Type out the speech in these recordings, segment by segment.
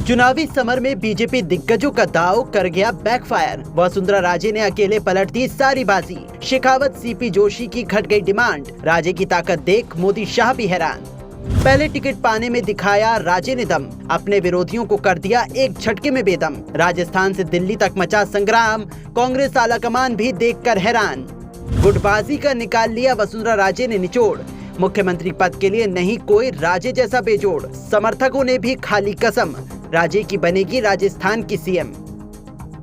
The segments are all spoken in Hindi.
चुनावी समर में बीजेपी दिग्गजों का दांव कर गया बैकफायर। वसुंधरा राजे ने अकेले पलट दी सारी बाजी। शेखावत सीपी जोशी की घट गई डिमांड। राजे की ताकत देख मोदी शाह भी हैरान। पहले टिकट पाने में दिखाया राजे ने दम, अपने विरोधियों को कर दिया एक झटके में बेदम। राजस्थान से दिल्ली तक मचा संग्राम, कांग्रेस आलाकमान भी देखकर हैरान। गुटबाजी का निकाल लिया वसुंधरा राजे ने निचोड़। मुख्यमंत्री पद के लिए नहीं कोई राजे जैसा बेजोड़। समर्थकों ने भी खाली कसम, राजे की बनेगी राजस्थान की सीएम।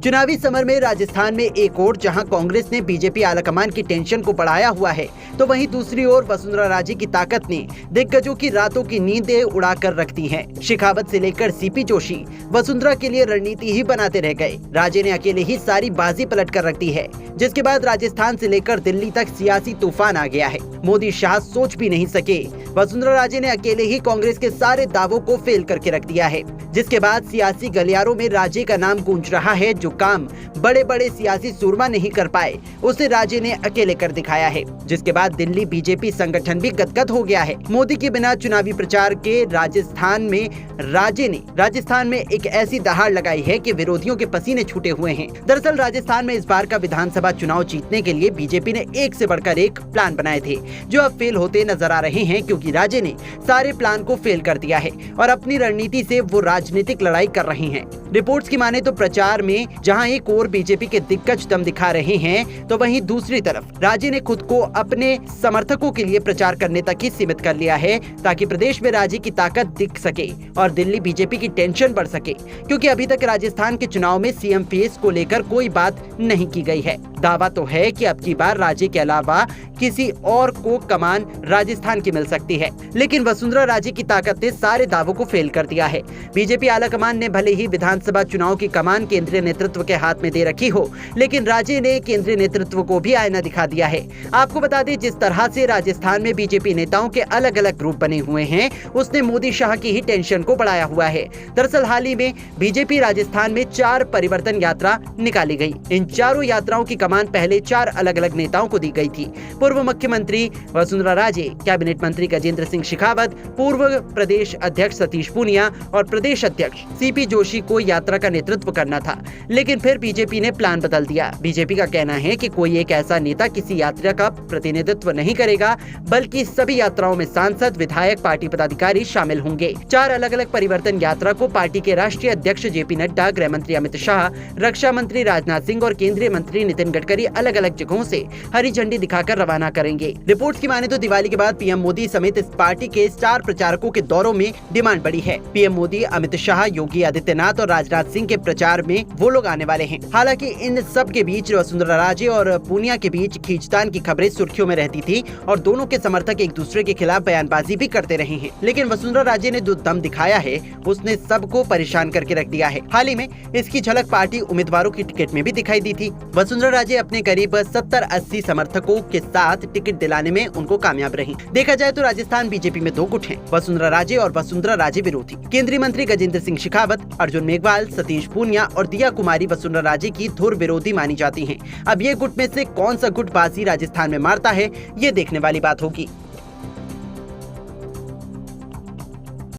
चुनावी समर में राजस्थान में एक ओर जहां कांग्रेस ने बीजेपी आलाकमान की टेंशन को बढ़ाया हुआ है, तो वहीं दूसरी ओर वसुंधरा राजे की ताकत ने दिग्गजों की रातों की नींदें उड़ाकर रख दी हैं। शेखावत से लेकर सीपी जोशी वसुंधरा के लिए रणनीति ही बनाते रह गए। राजे ने अकेले ही सारी बाजी पलट कर रख दी है, जिसके बाद राजस्थान से लेकर दिल्ली तक सियासी तूफान आ गया है। मोदी शाह सोच भी नहीं सके। वसुंधरा राजे ने अकेले ही कांग्रेस के सारे दावों को फेल करके रख दिया है, जिसके बाद सियासी गलियारों में राजे का नाम गूंज रहा है। जो काम बड़े बड़े सियासी सूरमा नहीं कर पाए, उसे राजे ने अकेले कर दिखाया है, जिसके बाद दिल्ली बीजेपी संगठन भी गदगद हो गया है। मोदी के बिना चुनावी प्रचार के राजस्थान में राजे ने एक ऐसी दहाड़ लगाई है कि विरोधियों के पसीने छूटे हुए हैं। दरअसल राजस्थान में इस बार का विधानसभा चुनाव जीतने के लिए बीजेपी ने एक से बढ़कर एक प्लान बनाए थे, जो अब फेल होते नजर आ रहे हैं, क्योंकि राजे ने सारे प्लान को फेल कर दिया है और अपनी रणनीति से वो राजनीतिक लड़ाई कर रहे हैं। रिपोर्ट्स की माने तो प्रचार में जहां एक ओर बीजेपी के दिग्गज दम दिखा रहे हैं, तो वहीं दूसरी तरफ राजे ने खुद को अपने समर्थकों के लिए प्रचार करने तक ही सीमित कर लिया है, ताकि प्रदेश में राजे की ताकत दिख सके और दिल्ली बीजेपी की टेंशन बढ़ सके, क्योंकि अभी तक राजस्थान के चुनाव में सीएम फेस को लेकर कोई बात नहीं की गई है। दावा तो है कि अब की बार राजे के अलावा किसी और को कमान राजस्थान की मिल सकती है, लेकिन वसुंधरा राजे की ताकत ने सारे दावों को फेल कर दिया है। बीजेपी आलाकमान ने भले ही विधानसभा चुनाव की कमान केंद्रीय नेतृत्व के हाथ में दे रखी हो, लेकिन राजे ने केंद्रीय नेतृत्व को भी आईना दिखा दिया है। आपको बता दें, जिस तरह से राजस्थान में बीजेपी नेताओं के अलग अलग ग्रुप बने हुए हैं, उसने मोदी शाह की ही टेंशन को बढ़ाया हुआ है। दरअसल हाल ही में बीजेपी राजस्थान में 4 परिवर्तन यात्रा निकाली गई। इन चारों यात्राओं की कमान पहले 4 अलग अलग नेताओं को दी गई थी। पूर्व मुख्यमंत्री वसुंधरा राजे, कैबिनेट मंत्री गजेंद्र सिंह शेखावत, पूर्व प्रदेश अध्यक्ष सतीश पूनिया और प्रदेश अध्यक्ष सीपी जोशी को यात्रा का नेतृत्व करना था, लेकिन फिर बीजेपी ने प्लान बदल दिया। बीजेपी का कहना है कि कोई एक ऐसा नेता किसी यात्रा का प्रतिनिधित्व नहीं करेगा, बल्कि सभी यात्राओं में सांसद, विधायक, पार्टी पदाधिकारी शामिल होंगे। 4 अलग अलग परिवर्तन यात्रा को पार्टी के राष्ट्रीय अध्यक्ष जेपी नड्डा, गृह मंत्री अमित शाह, रक्षा मंत्री राजनाथ सिंह और केंद्रीय मंत्री नितिन गडकरी अलग अलग जगहों से हरी झंडी दिखाकर रवाना करेंगे। रिपोर्ट्स की माने तो दिवाली के बाद पीएम मोदी समेत इस पार्टी के स्टार प्रचारकों के दौरों में डिमांड बढ़ी है। पीएम मोदी, अमित शाह, योगी आदित्यनाथ और राजनाथ सिंह के प्रचार में वो लोग आने वाले हैं। हालांकि इन सब के बीच वसुंधरा राजे और पूनिया के बीच खींचतान की खबरें सुर्खियों में रहती थी और दोनों के समर्थक एक दूसरे के खिलाफ बयानबाजी भी करते रहे हैं, लेकिन वसुंधरा राजे ने जो दम दिखाया है, उसने सबको परेशान करके रख दिया है। हाल ही में इसकी झलक पार्टी उम्मीदवारों की टिकट में भी दिखाई दी थी। वसुंधरा राजे अपने करीब 70-80 समर्थकों के साथ टिकट दिलाने में उनको कामयाब रही। देखा जाए तो राजस्थान बीजेपी में 2 गुट हैं, वसुंधरा राजे और वसुंधरा राजे विरोधी। केंद्रीय मंत्री गजेंद्र सिंह शेखावत, अर्जुन मेघवाल, सतीश पूनिया और दिया कुमारी वसुंधरा राजे की धुर विरोधी मानी जाती हैं। अब ये गुट में से कौन सा गुट बाजी राजस्थान में मारता है, ये देखने वाली बात होगी।